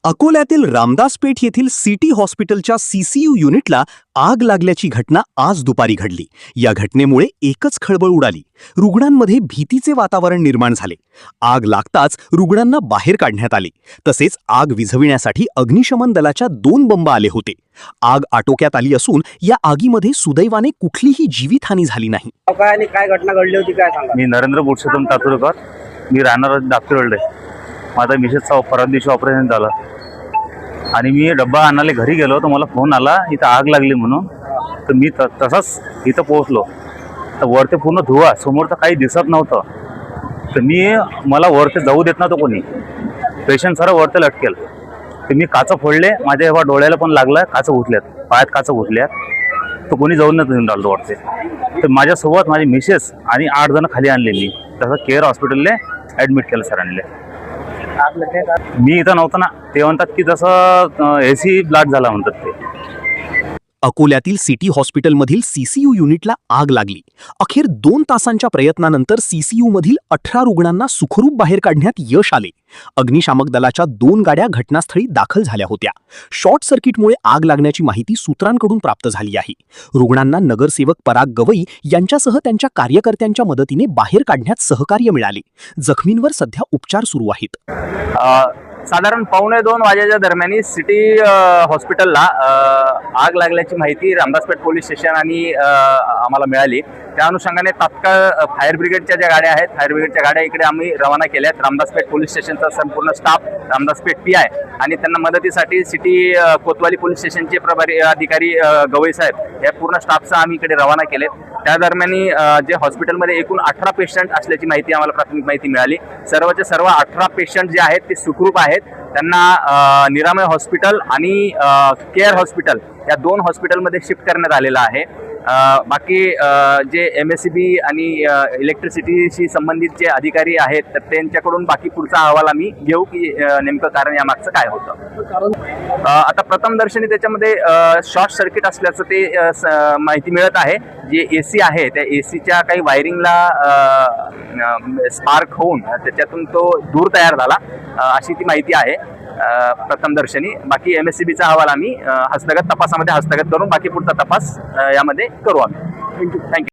अकोल्यातील रामदासपेठ येथील सिटी हॉस्पिटलच्या सीसीयू युनिटला आग लागल्याची घटना आज दुपारी घडली। या घटनेमुळे एकच खळबळ उडाली। रुग्णांमध्ये भीतीचे वातावरण निर्माण झाले। आग लागताच रुग्णांना बाहेर काढण्यात आले। तसेच आग विझविण्यासाठी अग्निशमन दलाच्या 2 बंब आले होते। आग आटोक्यात आली असून या आगीमध्ये सुदैवाने कुठलीही जीवितहानी झाली नाही। काय घटना घडली होती काय सांगा? मी नरेंद्र पुरुषोत्तम तातुरकर, मी राहणार दाखवले। माझा मिसेसचा परवा दिवशी ऑपरेशन झालं आणि मी डब्बा आणायला घरी गेलो तर मला फोन आला इथं आग लागली म्हणून। तर मी तसंच इथं पोहोचलो तर वरते पूर्ण धुवा, समोर तर काही दिसत नव्हतं। तर मला वरते जाऊ देत नव्हतं कोणी, पेशंट सारा वरते लटकेल। तर मी काचं फोडले, माझ्या एव्हा डोळ्याला पण लागलं, काचं घुसल्यात, पायात काचं घुसल्यात। तर कोणी जाऊन नाही देऊन राहिलं वरते। तर माझ्यासोबत माझी मिसेस आणि 8 जण खाली आणले। मी तसं केअर हॉस्पिटलले ॲडमिट केलं सरांनी। मी इथं नव्हतं ना, ते म्हणतात की जसं एसी ब्लास्ट झाला म्हणतात ते। अकोल्यातील सिटी हॉस्पिटलमधील सीसीयू युनिटला आग लागली। अखेर 2 तासांच्या प्रयत्नानंतर सीसीयू मधील 18 रुग्णांना सुखरूप बाहेर काढण्यात यश आले। अग्निशामक दलाच्या 2 गाड्या घटनास्थळी दाखल झाल्या होत्या। शॉर्ट सर्किटमुळे आग लागण्याची माहिती सूत्रांकडून प्राप्त झाली आहे। रुग्णांना नगरसेवक पराग गवई यांच्यासह त्यांच्या कार्यकर्त्यांच्या मदतीने बाहेर काढण्यात सहकार्य मिळाले। जखमींवर सध्या उपचार सुरू आहेत। साधारण 1:15 वाजेच्या दरम्यान सिटी हॉस्पिटलला आग लागल्याची माहिती रामदासपेठ पोलीस स्टेशन आणि आम्हाला मिळाली। त्या अनुषंगाने तात्काळ फायर ब्रिगेडच्या ज्या गाड्या आहेत, फायर ब्रिगेडच्या गाड्या इकडे आम्ही रवाना केल्यात। रामदासपेठ पोलीस स्टेशनचा संपूर्ण स्टाफ, रामदासपेठ PI आणि त्यांना मदतीसाठी सिटी कोतवाली पोलीस स्टेशनचे प्रभारी अधिकारी गवई साहेब या पूर्ण स्टाफचा आम्ही इकडे रवाना केले। त्या दरम्यान जे हॉस्पिटलमध्ये एकूण 18 पेशंट असल्याची माहिती आम्हाला प्राथमिक माहिती मिळाली। सर्वचे सर्व 18 पेशंट जे आहेत ते सुखरूप आहेत। त्यांना निरामय हॉस्पिटल आणि केअर हॉस्पिटल या 2 हॉस्पिटलमध्ये शिफ्ट करण्यात आलेलं आहे। बाकी जे MSCB आणि इलेक्ट्रिसिटीशी संबंधित जे अधिकारी आहेत तर त्यांच्याकडून बाकी पुढचा अहवाल आम्ही घेऊ की नेमकं कारण यामागचं काय होतं। आता प्रथमदर्शनी त्याच्यामध्ये शॉर्ट सर्किट असल्याचं ते माहिती मिळत आहे। जे AC आहे त्या ACच्या काही वायरिंगला स्पार्क होऊन त्याच्यातून तो धूर तयार झाला अशी ती माहिती आहे प्रथमदर्शनी। बाकी MSCBचा अहवाल आम्ही तपासामध्ये हस्तगत करून बाकी पुढचा तपास यामध्ये करू आम्ही। थँक्यू।